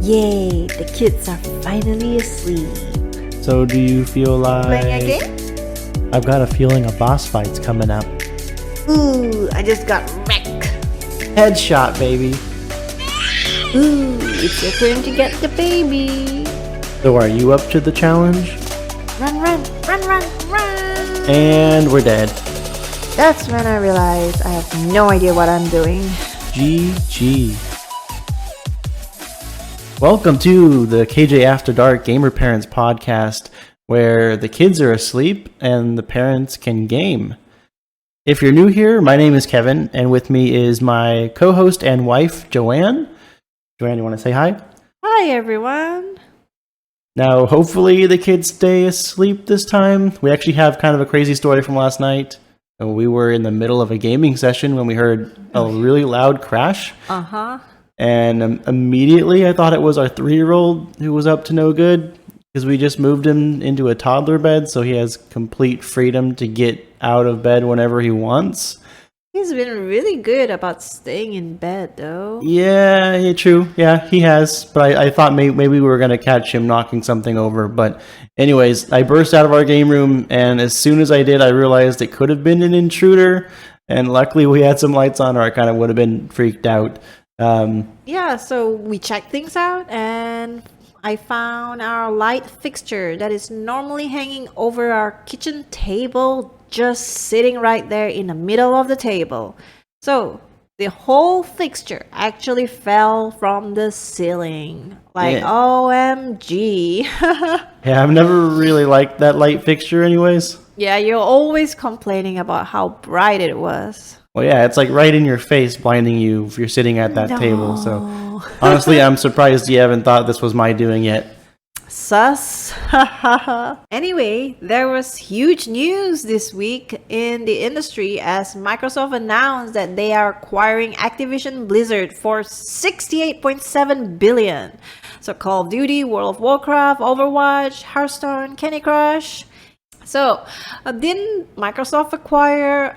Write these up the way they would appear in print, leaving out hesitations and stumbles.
Yay, the kids are finally asleep. So do you feel like... Playing a game? I've got a feeling a boss fight's coming up. Ooh, I just got wrecked. Headshot, baby. Ooh, it's your turn to get the baby. So are you up to the challenge? Run, run, run, run, run. And we're dead. That's when I realized I have no idea what I'm doing. GG. Welcome to the KJ After Dark Gamer Parents podcast, where the kids are asleep and the parents can game. If you're new here, my name is Kevin, and with me is my co-host and wife, Joanne. Joanne, you want to say hi? Hi, everyone. Now, hopefully the kids stay asleep this time. We actually have kind of a crazy story from last night. We were in the middle of a gaming session when we heard a really loud crash. Uh-huh. And immediately I thought it was our 3-year-old who was up to no good, because we just moved him into a toddler bed, so he has complete freedom to get out of bed whenever he wants. He's been really good about staying in bed, though. Yeah, true. Yeah, he has. But I thought maybe we were going to catch him knocking something over. But anyways, I burst out of our game room, and as soon as I did, I realized it could have been an intruder. And luckily we had some lights on, or I kind of would have been freaked out. Yeah, so we checked things out, and I found our light fixture that is normally hanging over our kitchen table just sitting right there in the middle of the table. So the whole fixture actually fell from the ceiling. Like, yeah. OMG. Yeah, I've never really liked that light fixture anyways. Yeah, you're always complaining about how bright it was. Well, yeah, it's like right in your face, blinding you if you're sitting at that table. So honestly, I'm surprised you haven't thought this was my doing yet. Sus. Anyway, there was huge news this week in the industry as Microsoft announced that they are acquiring Activision Blizzard for $68.7 billion. So Call of Duty, World of Warcraft, Overwatch, Hearthstone, Candy Crush. So didn't Microsoft acquire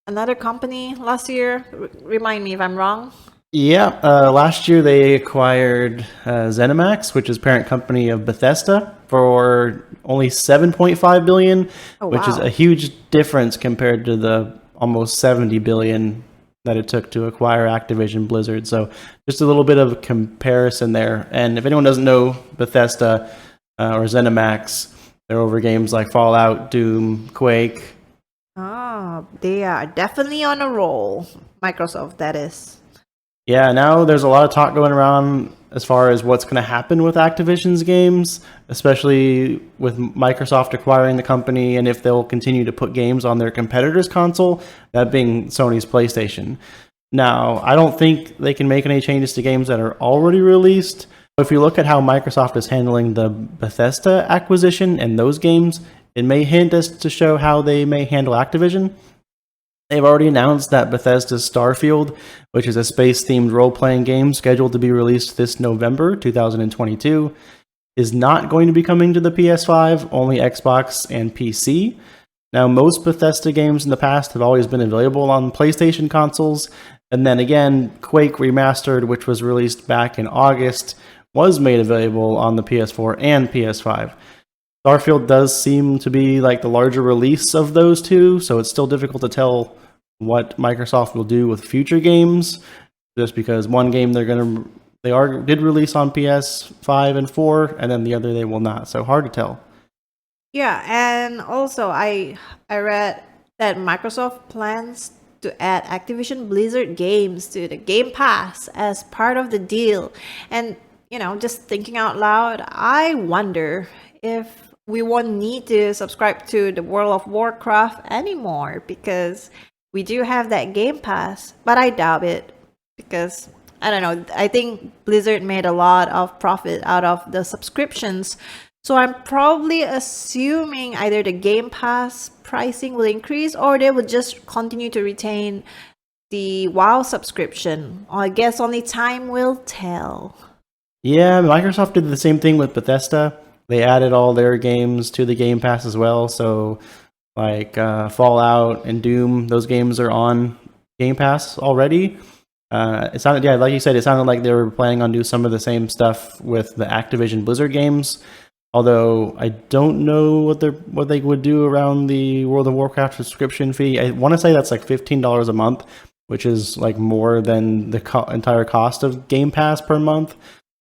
another company last year? Remind me if I'm wrong. Yeah, last year they acquired ZeniMax, which is parent company of Bethesda, for only $7.5 billion, which is a huge difference compared to the almost $70 billion that it took to acquire Activision Blizzard. So just a little bit of comparison there. And if anyone doesn't know Bethesda or ZeniMax, they're over games like Fallout, Doom, Quake. Oh, they are definitely on a roll. Microsoft, that is. Yeah, now there's a lot of talk going around as far as what's going to happen with Activision's games, especially with Microsoft acquiring the company, and if they'll continue to put games on their competitor's console, that being Sony's PlayStation. Now, I don't think they can make any changes to games that are already released. If you look at how Microsoft is handling the Bethesda acquisition and those games, it may hint as to show how they may handle Activision. They've already announced that Bethesda's Starfield, which is a space-themed role-playing game scheduled to be released this November 2022, is not going to be coming to the PS5, only Xbox and PC. Now, most Bethesda games in the past have always been available on PlayStation consoles, and then again, Quake Remastered, which was released back in August, was made available on the PS4 and PS5. Starfield does seem to be like the larger release of those two, so it's still difficult to tell what Microsoft will do with future games, just because one game did release on PS5 and 4, and then the other they will not, so hard to tell. Yeah, and also I read that Microsoft plans to add Activision Blizzard games to the Game Pass as part of the deal. And, just thinking out loud, I wonder if we won't need to subscribe to the World of Warcraft anymore, because we do have that Game Pass, but I doubt it, because I don't know, I think Blizzard made a lot of profit out of the subscriptions, so I'm probably assuming either the Game Pass pricing will increase or they will just continue to retain the WoW subscription. I guess only time will tell. Yeah, Microsoft did the same thing with Bethesda. They added all their games to the Game Pass as well, so like Fallout and Doom, those games are on Game Pass already. It sounded, yeah, like you said, it sounded like they were planning on doing some of the same stuff with the Activision Blizzard games. Although I don't know what they would do around the World of Warcraft subscription fee. I want to say that's like $15 a month, which is like more than the entire cost of Game Pass per month.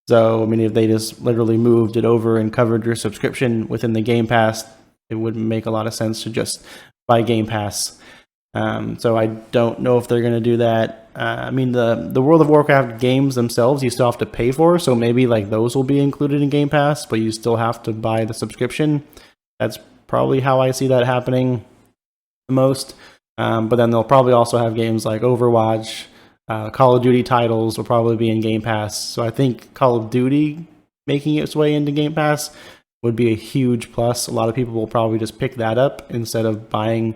So I mean, if they just literally moved it over and covered your subscription within the Game Pass, it wouldn't make a lot of sense to just buy Game Pass. So I don't know if they're going to do that. I mean, the World of Warcraft games themselves, you still have to pay for, so maybe like those will be included in Game Pass, but you still have to buy the subscription. That's probably how I see that happening the most. But then they'll probably also have games like Overwatch, Call of Duty titles will probably be in Game Pass. So I think Call of Duty making its way into Game Pass would be a huge plus. A lot of people will probably just pick that up instead of buying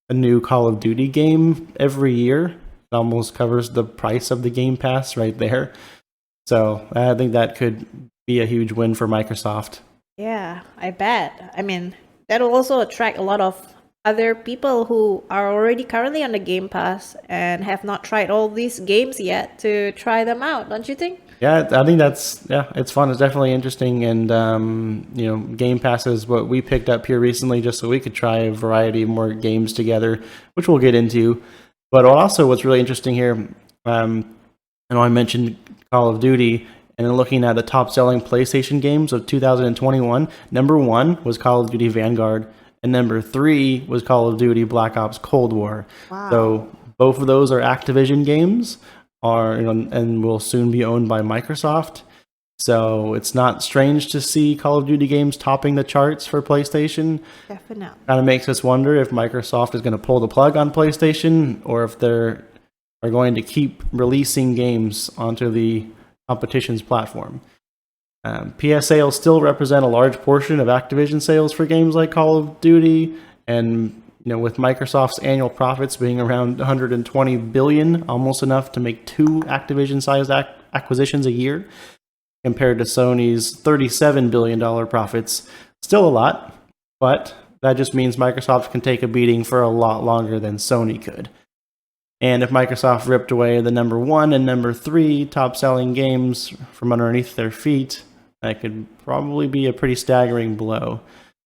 a new Call of Duty game every year. It almost covers the price of the Game Pass right there. So I think that could be a huge win for Microsoft. Yeah, I bet. I mean, that'll also attract a lot of other people who are already currently on the Game Pass and have not tried all these games yet to try them out, don't you think? Yeah, I think it's fun. It's definitely interesting, and Game Pass is what we picked up here recently, just so we could try a variety of more games together, which we'll get into. But also, what's really interesting here, I know I mentioned Call of Duty, and then looking at the top-selling PlayStation games of 2021, number 1 was Call of Duty Vanguard, and number 3 was Call of Duty Black Ops Cold War. Wow. So both of those are Activision games. And will soon be owned by Microsoft. So it's not strange to see Call of Duty games topping the charts for PlayStation. Definitely. Kind of makes us wonder if Microsoft is going to pull the plug on PlayStation, or if they're are going to keep releasing games onto the competition's platform. PS sales still represent a large portion of Activision sales for games like Call of Duty, and with Microsoft's annual profits being around $120 billion, almost enough to make 2 Activision-sized acquisitions a year, compared to Sony's $37 billion profits. Still a lot, but that just means Microsoft can take a beating for a lot longer than Sony could. And if Microsoft ripped away the number 1 and number 3 top-selling games from underneath their feet, that could probably be a pretty staggering blow.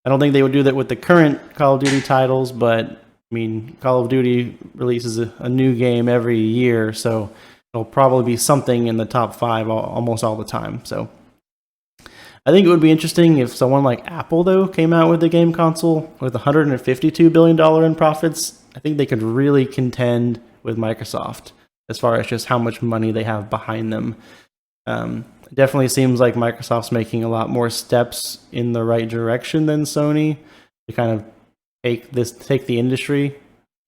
I don't think they would do that with the current Call of Duty titles, but I mean, Call of Duty releases a new game every year, so it'll probably be something in the top 5 almost all the time. So I think it would be interesting if someone like Apple, though, came out with a game console with $152 billion in profits. I think they could really contend with Microsoft as far as just how much money they have behind them. It definitely seems like Microsoft's making a lot more steps in the right direction than Sony to kind of take the industry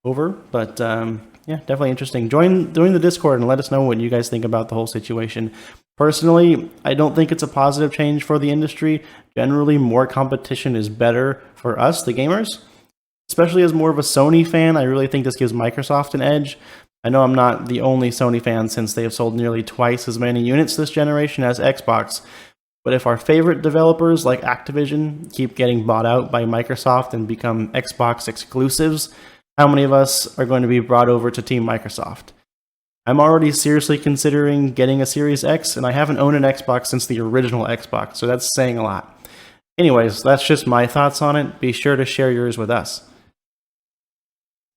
over. But yeah, definitely interesting. Join the Discord and let us know what you guys think about the whole situation. Personally, I don't think it's a positive change for the industry. Generally, more competition is better for us, the gamers. Especially as more of a Sony fan, I really think this gives Microsoft an edge. I know I'm not the only Sony fan, since they have sold nearly twice as many units this generation as Xbox. But if our favorite developers like Activision keep getting bought out by Microsoft and become Xbox exclusives, how many of us are going to be brought over to Team Microsoft? I'm already seriously considering getting a Series X, and I haven't owned an Xbox since the original Xbox, so that's saying a lot. Anyways, that's just my thoughts on it. Be sure to share yours with us.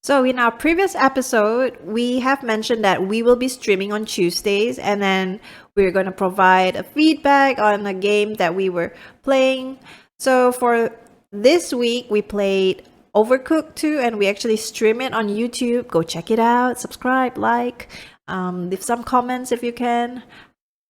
So in our previous episode, we have mentioned that we will be streaming on Tuesdays, and then we're going to provide a feedback on a game that we were playing. So for this week, we played Overcooked 2, and we actually stream it on YouTube. Go check it out, subscribe, like, leave some comments if you can.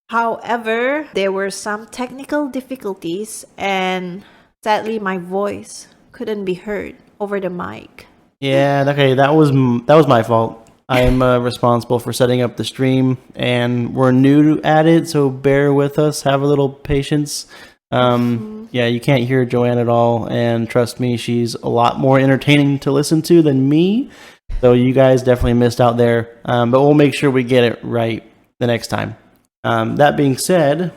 However, there were some technical difficulties, and sadly, my voice couldn't be heard over the mic. Yeah, okay, that was my fault. I'm responsible for setting up the stream, and we're new at it, so bear with us. Have a little patience. Yeah, you can't hear Joanne at all, and trust me, she's a lot more entertaining to listen to than me. So you guys definitely missed out there, but we'll make sure we get it right the next time. That being said,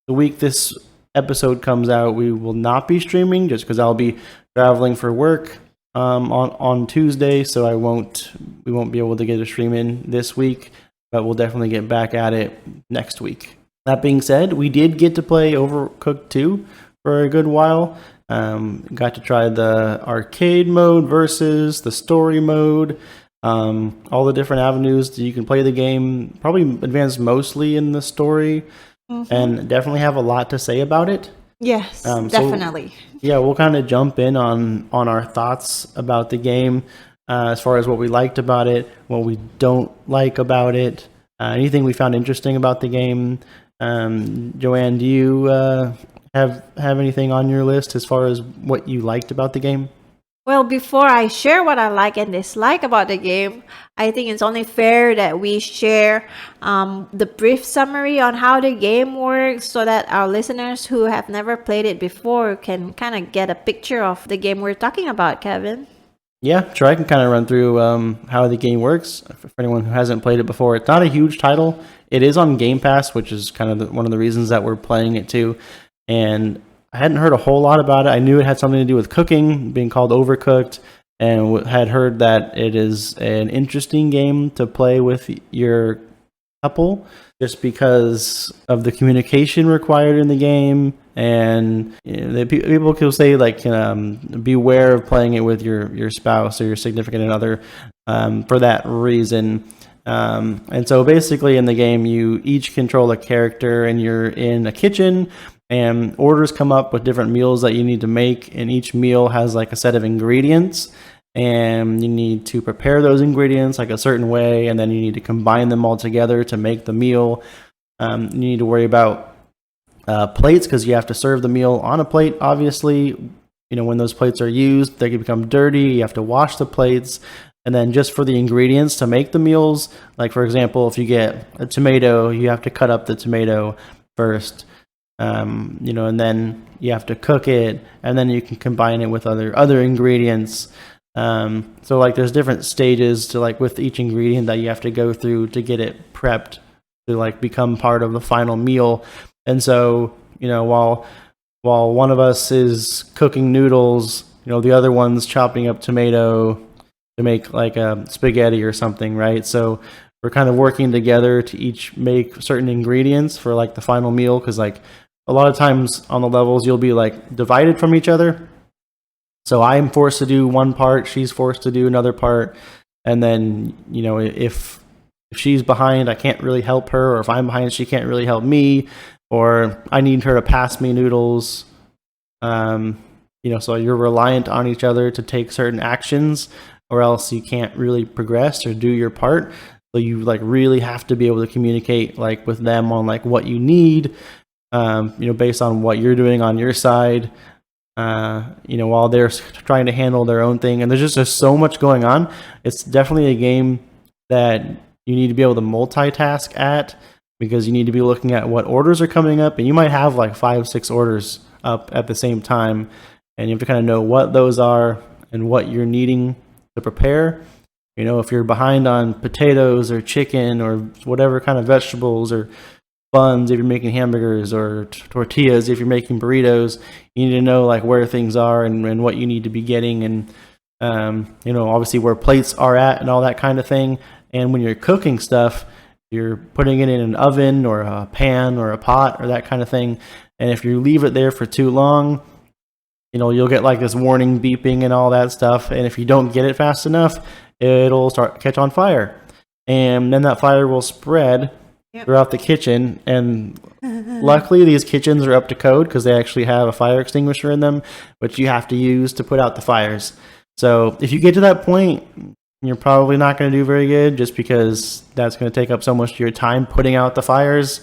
the week this episode comes out, we will not be streaming just because I'll be traveling for work on Tuesday, so we won't be able to get a stream in this week. but we'll definitely get back at it next week. That being said, we did get to play Overcooked 2 for a good while. Got to try the arcade mode versus the story mode, all the different avenues that you can play the game. Probably advanced mostly in the story, and definitely have a lot to say about it. Yes, definitely. Yeah, we'll kind of jump in on our thoughts about the game, as far as what we liked about it, what we don't like about it, anything we found interesting about the game. Joanne, do you have anything on your list as far as what you liked about the game? Well, before I share what I like and dislike about the game, I think it's only fair that we share the brief summary on how the game works so that our listeners who have never played it before can kind of get a picture of the game we're talking about, Kevin. Yeah, sure. I can kind of run through how the game works for anyone who hasn't played it before. It's not a huge title. It is on Game Pass, which is kind of one of the reasons that we're playing it too. And I hadn't heard a whole lot about it. I knew it had something to do with cooking, being called Overcooked, and had heard that it is an interesting game to play with your couple, just because of the communication required in the game. And people can say, like, beware of playing it with your spouse or your significant other for that reason. And so basically in the game, you each control a character, and you're in a kitchen, and orders come up with different meals that you need to make, and each meal has like a set of ingredients, and you need to prepare those ingredients like a certain way, and then you need to combine them all together to make the meal. You need to worry about plates, because you have to serve the meal on a plate. Obviously, when those plates are used, they can become dirty. You have to wash the plates. And then just for the ingredients to make the meals, like for example, if you get a tomato, you have to cut up the tomato first. And then you have to cook it, and then you can combine it with other ingredients. So like there's different stages to, like, with each ingredient that you have to go through to get it prepped to like become part of the final meal. And so, while one of us is cooking noodles, the other one's chopping up tomato to make like a spaghetti or something, right? So we're kind of working together to each make certain ingredients for like the final meal, because like a lot of times on the levels you'll be like divided from each other. So I'm forced to do one part, she's forced to do another part, and then if she's behind, I can't really help her, or if I'm behind, she can't really help me, or I need her to pass me noodles. So you're reliant on each other to take certain actions, or else you can't really progress or do your part. So you like really have to be able to communicate like with them on like what you need, based on what you're doing on your side, while they're trying to handle their own thing. And there's just so much going on. It's definitely a game that you need to be able to multitask at, because you need to be looking at what orders are coming up, and you might have like 5-6 orders up at the same time, and you have to kind of know what those are and what you're needing to prepare. If you're behind on potatoes or chicken or whatever kind of vegetables, or buns if you're making hamburgers, or tortillas if you're making burritos, you need to know like where things are and what you need to be getting, and obviously where plates are at and all that kind of thing. And when you're cooking stuff, you're putting it in an oven or a pan or a pot or that kind of thing, and if you leave it there for too long, you'll get like this warning beeping and all that stuff. And if you don't get it fast enough, it'll start catch on fire, and then that fire will spread throughout the kitchen. And luckily these kitchens are up to code, because they actually have a fire extinguisher in them, which you have to use to put out the fires. So if you get to that point, you're probably not going to do very good, just because that's going to take up so much of your time putting out the fires.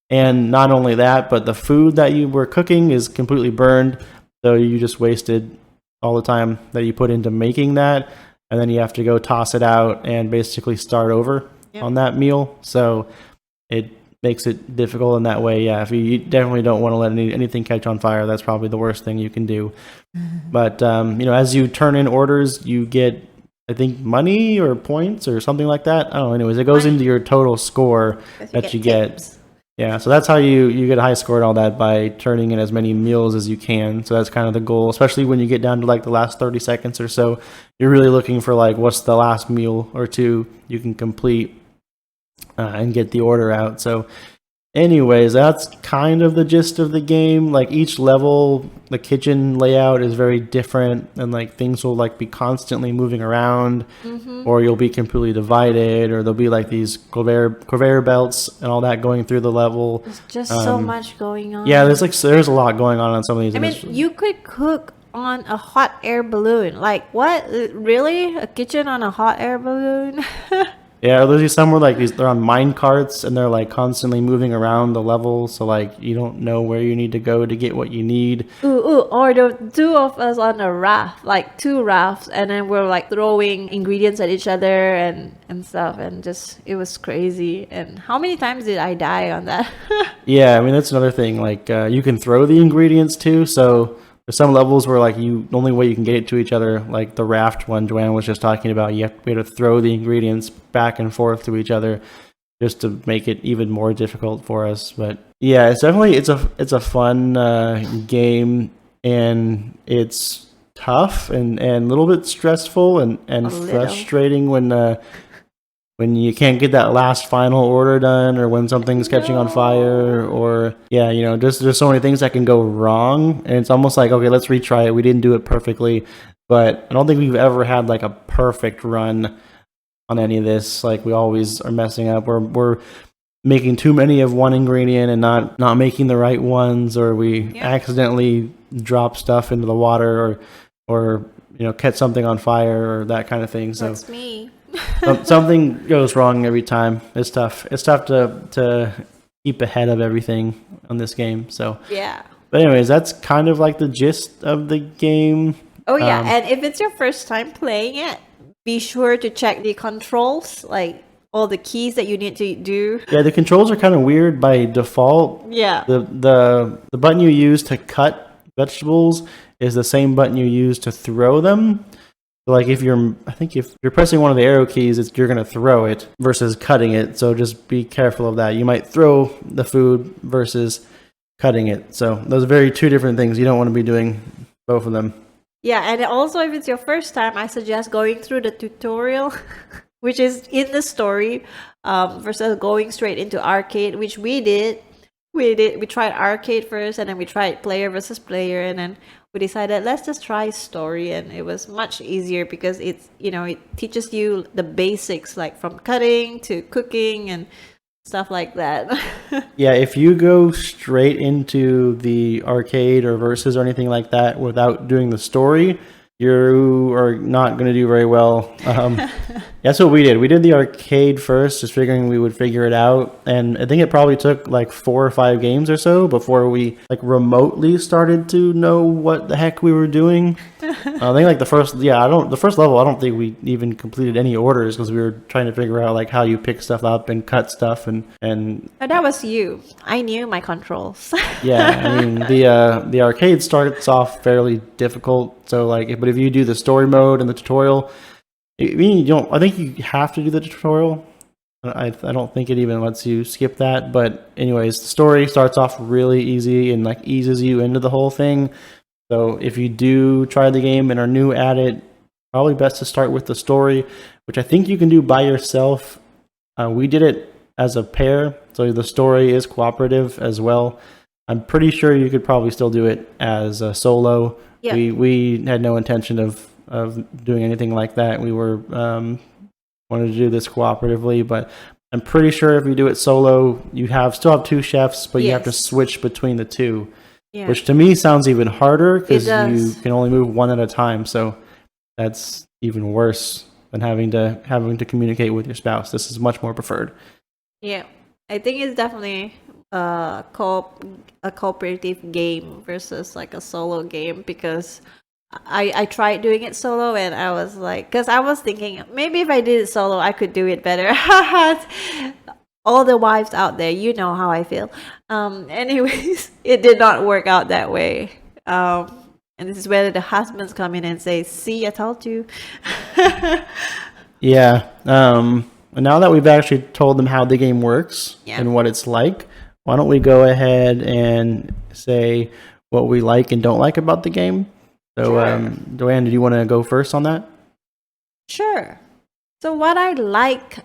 And not only that, but the food that you were cooking is completely burned. So you just wasted all the time that you put into making that, and then you have to go toss it out and basically start over on that meal. So it makes it difficult in that way. Yeah, if you definitely don't want to let anything catch on fire, that's probably the worst thing you can do. But as you turn in orders, you get, I think, money or points or something like that. I don't know. Anyways, it goes into your total score that you get. Yeah, so that's how you get a high score and all that, by turning in as many meals as you can. So that's kind of the goal, especially when you get down to like the last 30 seconds or so. You're really looking for like what's the last meal or two you can complete. and get the order out. So anyways, that's kind of the gist of the game. Like each level, the kitchen layout is very different, and like things will like be constantly moving around, or you'll be completely divided, or there'll be like these conveyor belts and all that going through the level. There's just so much going on. Yeah, there's a lot going on some of these. I mean, you could cook on a hot air balloon. Like, what? Really? A kitchen on a hot air balloon? Yeah, there's some where like they're on mine carts and they're like constantly moving around the level, so like you don't know where you need to go to get what you need. Or the two of us on a raft, like two rafts, and then we're like throwing ingredients at each other and stuff, and just it was crazy. And how many times did I die on that? Yeah, I mean that's another thing. Like you can throw the ingredients too, so there's some levels where like the only way you can get it to each other, like the raft one Joanne was just talking about, we have to throw the ingredients back and forth to each other just to make it even more difficult for us. But yeah, it's definitely it's a fun game, and it's tough and a little bit stressful and frustrating when you can't get that last final order done, or when something's catching on fire, or just there's so many things that can go wrong, and it's almost like, okay, let's retry it. We didn't do it perfectly, but I don't think we've ever had like a perfect run on any of this. Like we always are messing up. We're making too many of one ingredient and not making the right ones, or we accidentally drop stuff into the water, or catch something on fire, or that kind of thing. So That's me. Something goes wrong every time. It's tough. It's tough to keep ahead of everything on this game. So Yeah. but anyways, that's kind of like the gist of the game. Oh yeah, and if it's your first time playing it, be sure to check the controls, like all the keys that you need to do. Yeah, the controls are kind of weird by default. Yeah. The button you use to cut vegetables is the same button you use to throw them. So like if you're pressing one of the arrow keys, you're going to throw it versus cutting it. So just be careful of that. You might throw the food versus cutting it. So those are two different things. You don't want to be doing both of them. Yeah, and also if it's your first time, I suggest going through the tutorial, which is in the story, versus going straight into arcade, which we did. We tried arcade first, and then we tried player versus player, and then we decided let's just try story, and it was much easier because it teaches you the basics, like from cutting to cooking and stuff like that. Yeah, if you go straight into the arcade or versus or anything like that without doing the story, you are not going to do very well. That's what we did. We did the arcade first, just figuring we would figure it out. And I think it probably took like 4 or 5 games or so before we like remotely started to know what the heck we were doing. I think like the first level, I don't think we even completed any orders because we were trying to figure out like how you pick stuff up and cut stuff and Oh, that was you. I knew my controls. Yeah, I mean the arcade starts off fairly difficult. So like, but if you do the story mode and the tutorial, I think you have to do the tutorial. I don't think it even lets you skip that. But anyways, the story starts off really easy and like eases you into the whole thing. So if you do try the game and are new at it, probably best to start with the story, which I think you can do by yourself. We did it as a pair, so the story is cooperative as well. I'm pretty sure you could probably still do it as a solo. Yeah. We had no intention of doing anything like that. We were wanted to do this cooperatively, but I'm pretty sure if you do it solo, you still have 2 chefs, but you have to switch between the 2. Yeah. Which to me sounds even harder because you can only move one at a time. So that's even worse than having to communicate with your spouse. This is much more preferred. Yeah, I think it's definitely a cooperative game versus like a solo game, because I tried doing it solo and I was like, because I was thinking maybe if I did it solo I could do it better. All the wives out there, you know how I feel. Anyways, it did not work out that way. And this is where the husbands come in and say, "See, I told you." Yeah. And now that we've actually told them how the game works and what it's like, why don't we go ahead and say what we like and don't like about the game? So, sure. Joanne, do you want to go first on that? Sure. So what I like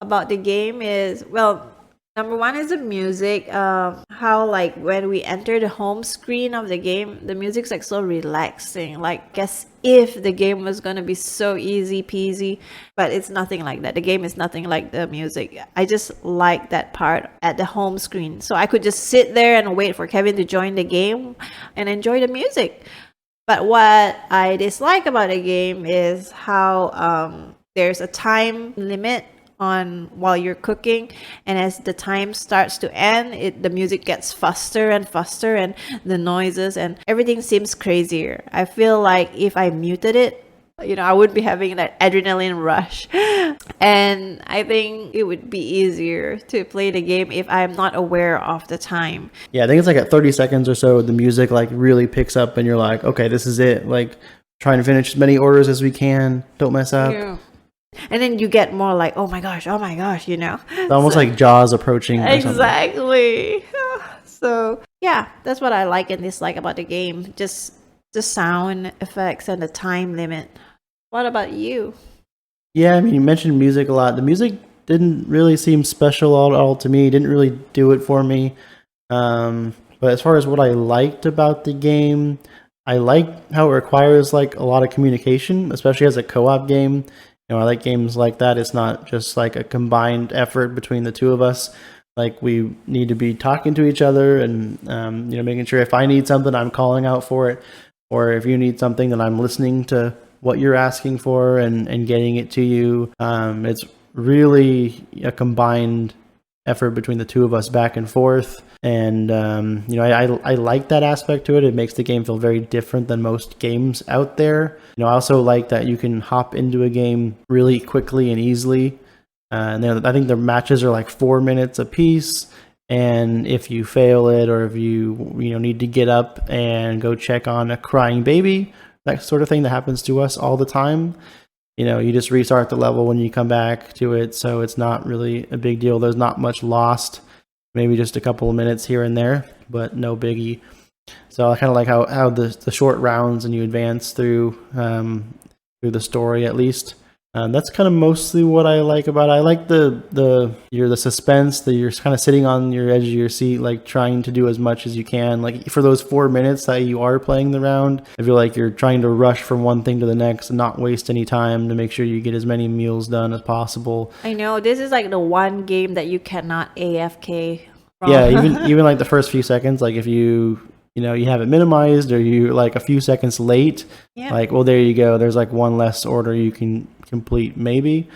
about the game is, well, number one is the music. How like when we enter the home screen of the game, the music's like so relaxing. Like guess if the game was gonna be so easy peasy, but it's nothing like that. The game is nothing like the music. I just like that part at the home screen, so I could just sit there and wait for Kevin to join the game and enjoy the music. But what I dislike about the game is how there's a time limit on while you're cooking, and as the time starts to end, the music gets faster and faster, and the noises and everything seems crazier. I feel like if I muted it, I would be having that adrenaline rush. And I think it would be easier to play the game if I'm not aware of the time. Yeah, I think it's like at 30 seconds or so, the music like really picks up and you're like, okay, this is it. Like trying to finish as many orders as we can. Don't mess up. Yeah. And then you get more like, oh my gosh, It's almost like Jaws approaching. Exactly. So yeah, that's what I like and dislike about the game. Just the sound effects and the time limit. What about you? Yeah, I mean, you mentioned music a lot. The music didn't really seem special at all to me. Didn't really do it for me. But as far as what I liked about the game, I like how it requires like a lot of communication, especially as a co-op game. I like games like that. It's not just like a combined effort between the two of us. Like we need to be talking to each other and making sure if I need something, I'm calling out for it, or if you need something, then I'm listening to what you're asking for and getting it to you. It's really a combined effort between the two of us back and forth. And, I like that aspect to it. It makes the game feel very different than most games out there. I also like that you can hop into a game really quickly and easily. And I think the matches are like 4 minutes a piece. And if you fail it, or if you need to get up and go check on a crying baby, that sort of thing that happens to us all the time, you just restart the level when you come back to it. So it's not really a big deal. There's not much lost, maybe just a couple of minutes here and there, but no biggie. So I kind of like how the short rounds and you advance through the story at least. That's kind of mostly what I like about it. I like the suspense that you're kind of sitting on your edge of your seat, like trying to do as much as you can. Like for those 4 minutes that you are playing the round, I feel like you're trying to rush from one thing to the next and not waste any time to make sure you get as many meals done as possible. I know this is like the one game that you cannot AFK from. Yeah, even like the first few seconds, like if you have it minimized or you like a few seconds late, like, well, there you go. There's like one less order you can complete maybe.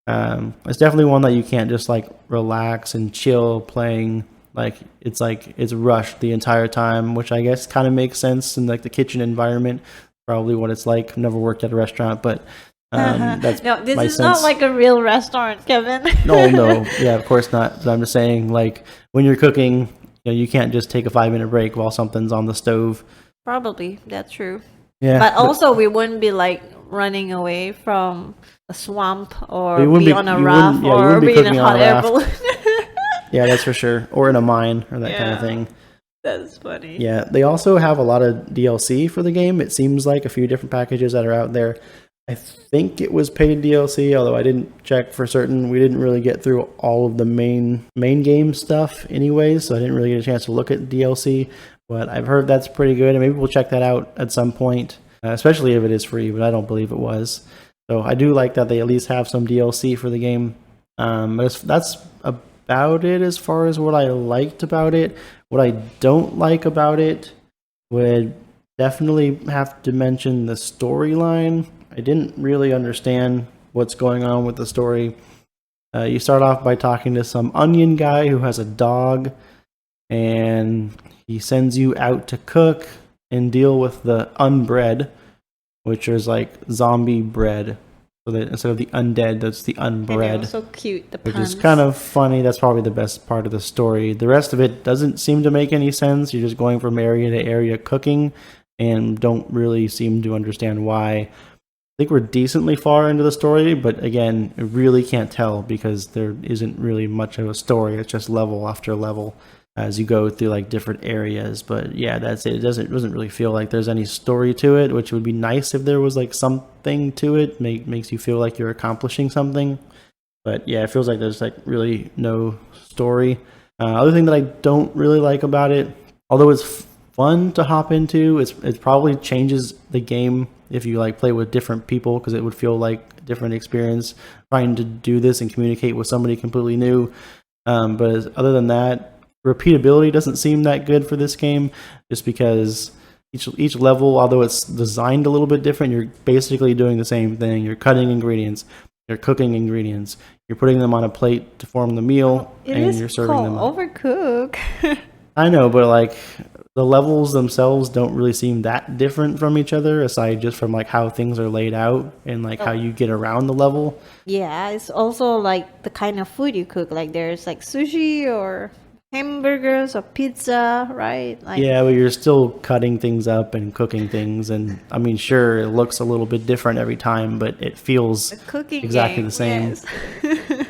It's definitely one that you can't just like relax and chill playing. Like it's rushed the entire time, which I guess kind of makes sense in like the kitchen environment. Probably what it's like. I've never worked at a restaurant, but that's no, this my is sense. not like a real restaurant, Kevin. No, yeah, of course not. But I'm just saying, like when you're cooking, you can't just take a 5-minute break while something's on the stove. Probably, that's true. Yeah, but also we wouldn't be like running away from a swamp or be on a you raft or be in a hot air balloon. Yeah, that's for sure. Or in a mine or that kind of thing. That's funny. Yeah, they also have a lot of DLC for the game. It seems like a few different packages that are out there. I think it was paid DLC, although I didn't check for certain. We didn't really get through all of the main game stuff anyways, so I didn't really get a chance to look at DLC. But I've heard that's pretty good, and maybe we'll check that out at some point, especially if it is free, but I don't believe it was. So I do like that they at least have some DLC for the game. But that's about it as far as what I liked about it. What I don't like about it would definitely have to mention the storyline. I didn't really understand what's going on with the story. You start off by talking to some onion guy who has a dog, and he sends you out to cook and deal with the unbread, which is like zombie bread. So that instead of the undead, that's the unbread. So cute, the puns. Which is kind of funny. That's probably the best part of the story. The rest of it doesn't seem to make any sense. You're just going from area to area cooking and don't really seem to understand why. I think we're decently far into the story, but again, I really can't tell because there isn't really much of a story. It's just level after level as you go through like different areas. But yeah, that's it. It doesn't really feel like there's any story to it, which would be nice if there was like something to it. Makes you feel like you're accomplishing something. But yeah, it feels like there's like really no story. Other thing that I don't really like about it, although it's fun to hop into, it probably changes the game if you like play with different people, because it would feel like a different experience trying to do this and communicate with somebody completely new. Other than that, repeatability doesn't seem that good for this game, just because each level, although it's designed a little bit different, you're basically doing the same thing. You're cutting ingredients, you're cooking ingredients, you're putting them on a plate to form the meal, and you're serving them up. Overcooked. I know, but like the levels themselves don't really seem that different from each other, aside just from like how things are laid out and like how you get around the level. Yeah, it's also like the kind of food you cook. Like there's like sushi or hamburgers or pizza, right? Like Yeah, but you're still cutting things up and cooking things, and I mean, sure, it looks a little bit different every time, but it feels a cooking exactly game. the same. Yes.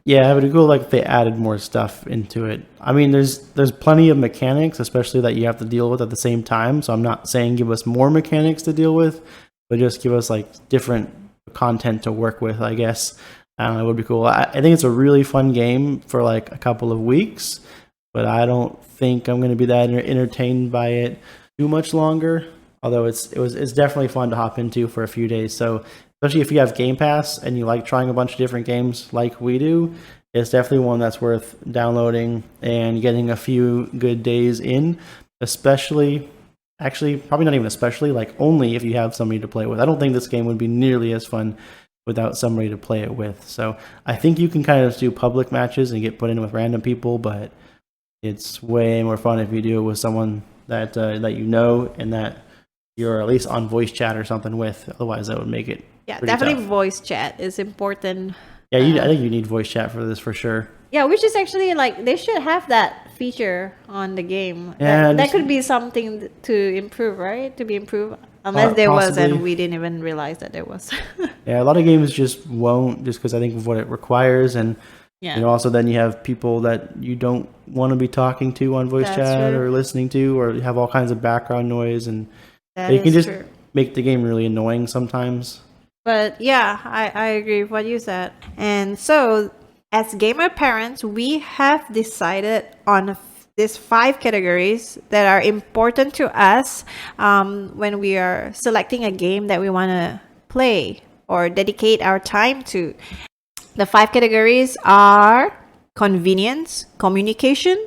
Yeah, but it would go like if they added more stuff into it. I mean, there's plenty of mechanics, especially that you have to deal with at the same time. So I'm not saying give us more mechanics to deal with, but just give us like different content to work with, I guess. I don't know, it would be cool. I think it's a really fun game for like a couple of weeks, but I don't think I'm going to be that entertained by it too much longer. Although it's definitely fun to hop into for a few days. So especially if you have Game Pass and you like trying a bunch of different games like we do, it's definitely one that's worth downloading and getting a few good days in. Especially, actually, probably not even especially, like only if you have somebody to play with. I don't think this game would be nearly as fun without somebody to play it with. So I think you can kind of do public matches and get put in with random people, but it's way more fun if you do it with someone that that you know and that you're at least on voice chat or something with. Otherwise, that would make it Definitely tough. voice chat is important. Yeah, I think you need voice chat for this for sure. Yeah, which is actually like they should have that feature on the game. Yeah, That could be something to improve, right? To be improved. Unless there was, and we didn't even realize that there was. Yeah, a lot of games just won't, just because I think of what it requires, and also then you have people that you don't want to be talking to on voice chat or listening to, or have all kinds of background noise, and you can just make the game really annoying sometimes. But yeah, I agree with what you said. And so, as gamer parents, we have decided on these 5 categories that are important to us when we are selecting a game that we want to play or dedicate our time to. The 5 categories are convenience, communication,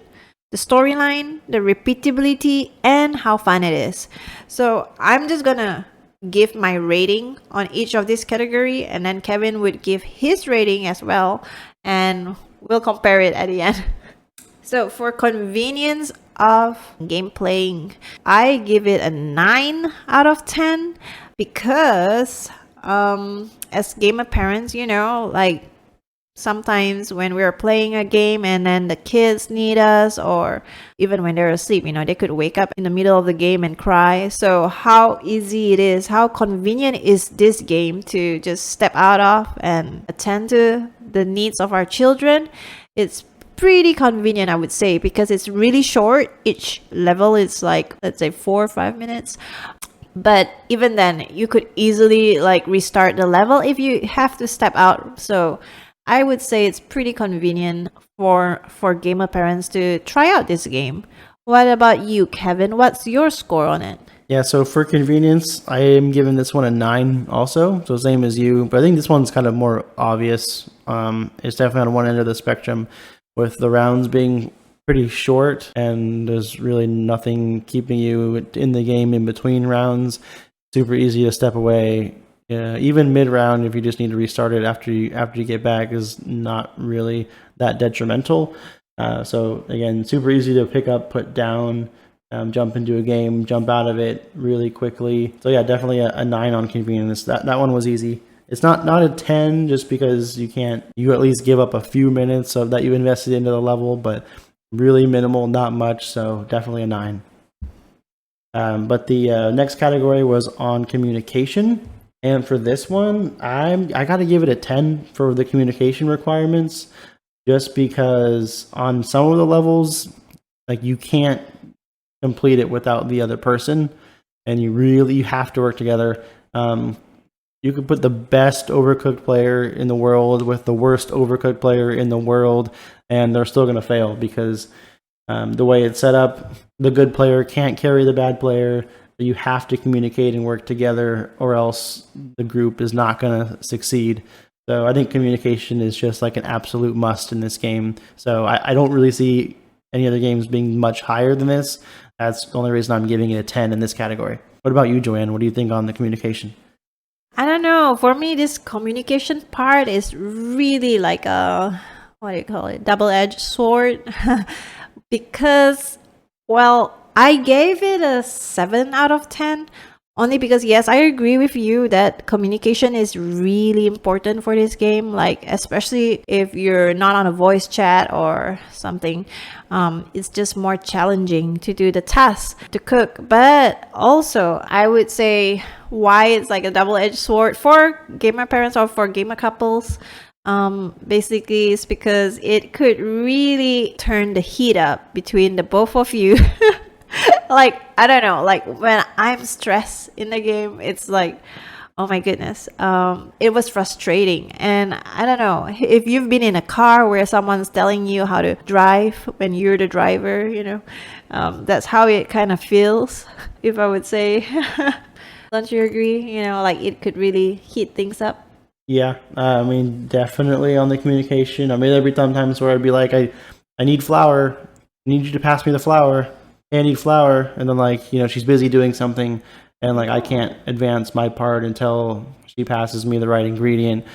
the storyline, the repeatability, and how fun it is. So I'm just gonna give my rating on each of these category, and then Kevin would give his rating as well, and we'll compare it at the end. So for convenience of game playing, I give it a 9 out of 10 because as gamer parents, like sometimes when we're playing a game and then the kids need us, or even when they're asleep, they could wake up in the middle of the game and cry. So how easy it is, how convenient is this game to just step out of and attend to the needs of our children. It's pretty convenient, I would say, because it's really short. Each level is like, let's say 4 or 5 minutes. But even then, you could easily like restart the level if you have to step out. So I would say it's pretty convenient for gamer parents to try out this game. What about you, Kevin? What's your score on it? Yeah, so for convenience, I am giving this one a 9 also, so same as you. But I think this one's kind of more obvious. It's definitely on one end of the spectrum, with the rounds being pretty short, and there's really nothing keeping you in the game in between rounds. Super easy to step away. Even mid-round, if you just need to restart it after you get back, is not really that detrimental. So again, super easy to pick up, put down, jump into a game, jump out of it really quickly. So yeah, definitely a 9 on convenience. That one was easy. It's not a 10 just because you at least give up a few minutes of that you invested into the level, but really minimal, not much. So definitely a 9. But the next category was on communication. And for this one, I got to give it a 10 for the communication requirements, just because on some of the levels, like you can't complete it without the other person, and you have to work together. You could put the best Overcooked player in the world with the worst Overcooked player in the world, and they're still going to fail because the way it's set up, the good player can't carry the bad player. You have to communicate and work together, or else the group is not going to succeed. So I think communication is just like an absolute must in this game. So I don't really see any other games being much higher than this. That's the only reason I'm giving it a 10 in this category. What about you, Joanne? What do you think on the communication? I don't know. For me, this communication part is really like a, what do you call it, double-edged sword. Because, well, I gave it a 7 out of 10. Only because, yes, I agree with you that communication is really important for this game. Like, especially if you're not on a voice chat or something, it's just more challenging to do the task to cook. But also, I would say why it's like a double-edged sword for gamer parents or for gamer couples. Basically, it's because it could really turn the heat up between the both of you. Like, I don't know, like when I'm stressed in the game, it's like, oh my goodness, it was frustrating. And I don't know if you've been in a car where someone's telling you how to drive when you're the driver, that's how it kind of feels, if I would say. Don't you agree? Like it could really heat things up. Yeah, I mean, definitely on the communication. I mean, there'd be times where I'd be like, I need flour. I need you to pass me the flour. I need flour. And then, like, she's busy doing something, and, like, I can't advance my part until she passes me the right ingredient.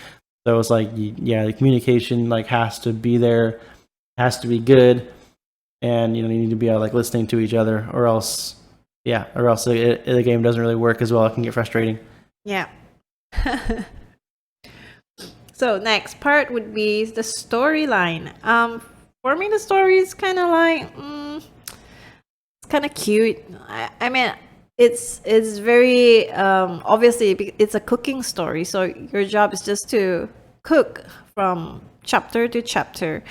So it's like, yeah, the communication, like, has to be there, has to be good, and, you need to be, like, listening to each other, or else the game doesn't really work as well. It can get frustrating. Yeah. So next part would be the storyline. For me, the story is kind of like, it's kind of cute. I mean, it's very obviously it's a cooking story, so your job is just to cook from chapter to chapter.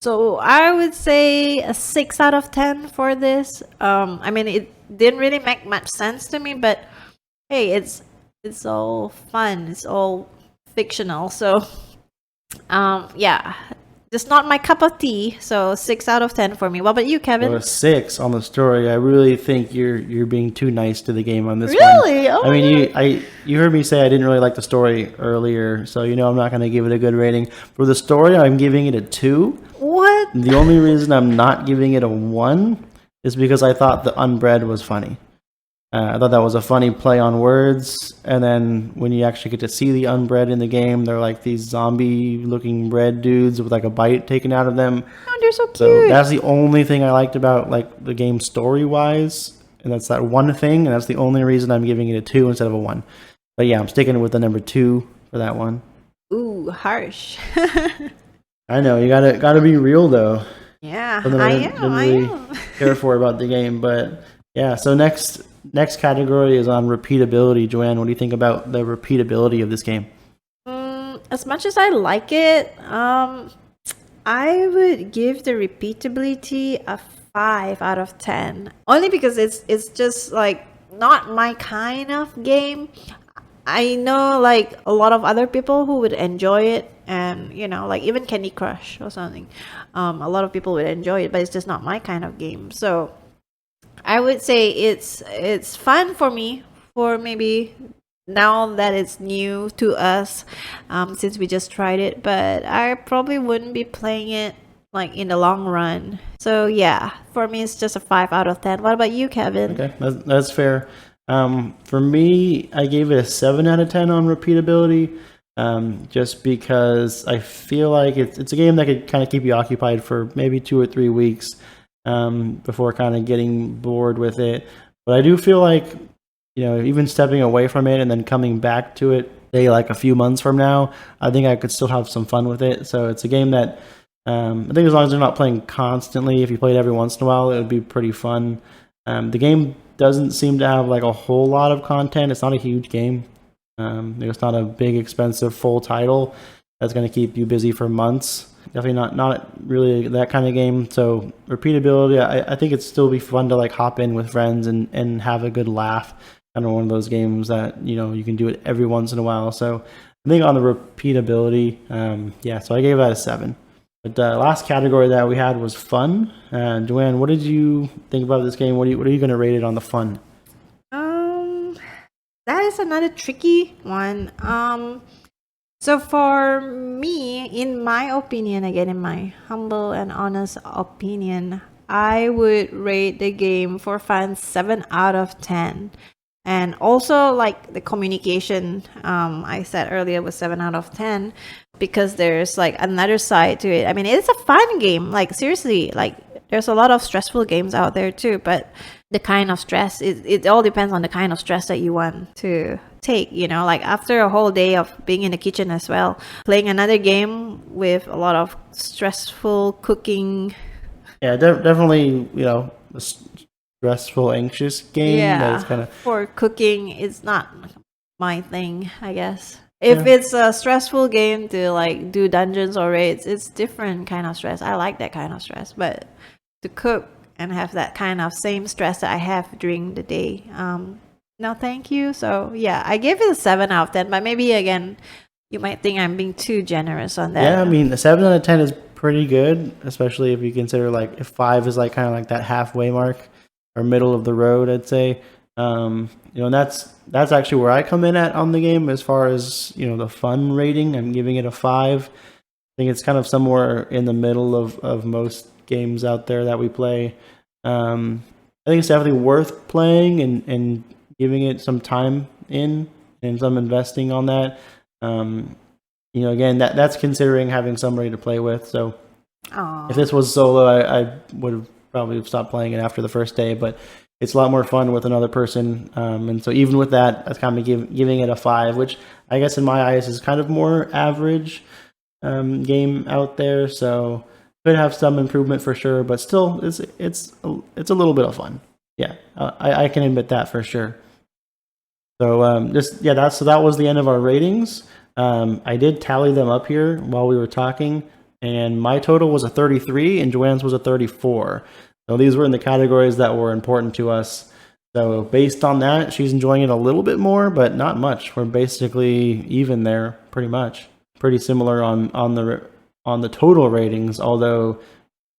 So I would say a 6 out of 10 for this. I mean, it didn't really make much sense to me, but hey, it's all fun. It's all fictional, so yeah, just not my cup of tea. So 6 out of 10 for me. What about you, Kevin? So a 6 on the story. I really think you're being too nice to the game on this one. Really? Oh, I mean, you heard me say I didn't really like the story earlier, so I'm not going to give it a good rating. For the story, I'm giving it a 2. What? The only reason I'm not giving it a 1 is because I thought the unbread was funny. I thought that was a funny play on words, and then when you actually get to see the unbread in the game, they're like these zombie-looking bread dudes with like a bite taken out of them. Oh, they're so cute. So that's the only thing I liked about like the game story-wise, and that's that one thing, and that's the only reason I'm giving it a 2 instead of a 1. But yeah, I'm sticking with the number 2 for that one. Ooh, harsh. I know, you gotta be real though. Yeah, Something I didn't am. really care for about the game, but yeah. So next category is on repeatability. Joanne, what do you think about the repeatability of this game? As much as I like it, I would give the repeatability a 5 out of 10. Only because it's just like not my kind of game. I know like a lot of other people who would enjoy it, and like even Candy Crush or something. A lot of people would enjoy it, but it's just not my kind of game. So I would say it's fun for me, for maybe now that it's new to us, since we just tried it, but I probably wouldn't be playing it like in the long run. So yeah, for me it's just a 5 out of 10. What about you, Kevin? Okay, that's fair. For me, I gave it a 7 out of 10 on repeatability, just because I feel like it's a game that could kind of keep you occupied for maybe 2 or 3 weeks before kind of getting bored with it. But I do feel like, even stepping away from it and then coming back to it, say like a few months from now, I think I could still have some fun with it. So it's a game that I think as long as they're not playing constantly, if you played every once in a while, it would be pretty fun. The game doesn't seem to have like a whole lot of content. It's not a huge game. It's not a big, expensive full title that's going to keep you busy for months. Definitely not really that kind of game. So repeatability, I think it'd still be fun to like hop in with friends and have a good laugh. kind of one of those games that you can do it every once in a while. So I think on the repeatability, so I gave that a 7. But the last category that we had was fun. Joanne, what did you think about this game? What are you going to rate it on the fun? That is another tricky one. So for me, in my opinion, again, in my humble and honest opinion, I would rate the game for fun 7 out of 10. And also, like the communication, I said earlier was 7 out of 10 because there's like another side to it. I mean, it's a fun game. Like seriously, like there's a lot of stressful games out there too, but the kind of stress, it all depends on the kind of stress that you want to take, like after a whole day of being in the kitchen as well, playing another game with a lot of stressful cooking. Yeah, definitely, a stressful, anxious game. That is kind of for cooking, it's not my thing, I guess. If it's a stressful game to like do dungeons or raids, it's different kind of stress. I like that kind of stress, but to cook and have that kind of same stress that I have during the day, no thank you. So yeah, I gave it a 7 out of 10, but maybe again you might think I'm being too generous on that. Yeah, I mean, a 7 out of 10 is pretty good, especially if you consider like if 5 is like kind of like that halfway mark or middle of the road, I'd say. And that's actually where I come in at on the game as far as the fun rating. I'm giving it a 5. I think it's kind of somewhere in the middle of most games out there that we play. I think it's definitely worth playing and giving it some time in and some investing on that. Again, that's considering having somebody to play with. So if this was solo, I would have probably stopped playing it after the first day, but it's a lot more fun with another person. And so even with that, that's kind of giving it a 5, which I guess in my eyes is kind of more average game out there. So could have some improvement for sure, but still it's a little bit of fun. Yeah, I can admit that for sure. So that was the end of our ratings. I did tally them up here while we were talking, and my total was a 33 and Joanne's was a 34. So these were in the categories that were important to us. So based on that, she's enjoying it a little bit more, but not much. We're basically even there, pretty much. Pretty similar on the total ratings, although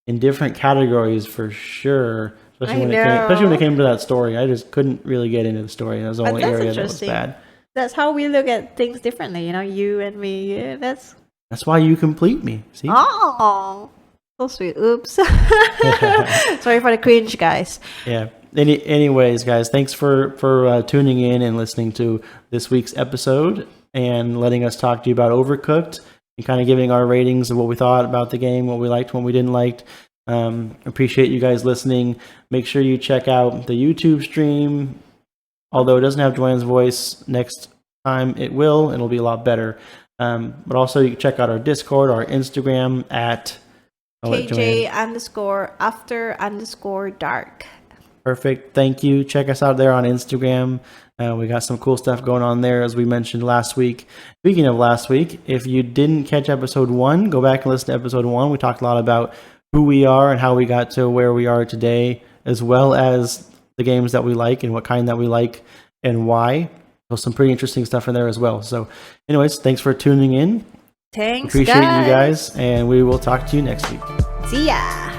in different categories for sure. Especially when it came to that story, I just couldn't really get into the story. That was the only area that was bad. That's how we look at things differently, you and me. Yeah, that's why you complete me. See? Oh, so sweet. Oops. Sorry for the cringe, guys. Yeah. Anyways, guys, thanks for tuning in and listening to this week's episode and letting us talk to you about Overcooked and kind of giving our ratings of what we thought about the game, what we liked, what we didn't like. Appreciate you guys listening. Make sure you check out the YouTube stream. Although it doesn't have Joanne's voice, next time it will. It'll be a lot better. But also you can check out our Discord, our Instagram at KJ_after_dark. Perfect. Thank you. Check us out there on Instagram. We got some cool stuff going on there, as we mentioned last week. Speaking of last week, if you didn't catch episode 1, go back and listen to episode 1. We talked a lot about who we are and how we got to where we are today, as well as the games that we like and what kind that we like and why. So some pretty interesting stuff in there as well. So anyways, thanks for tuning in. Thanks, Appreciate you guys, and we will talk to you next week. See ya.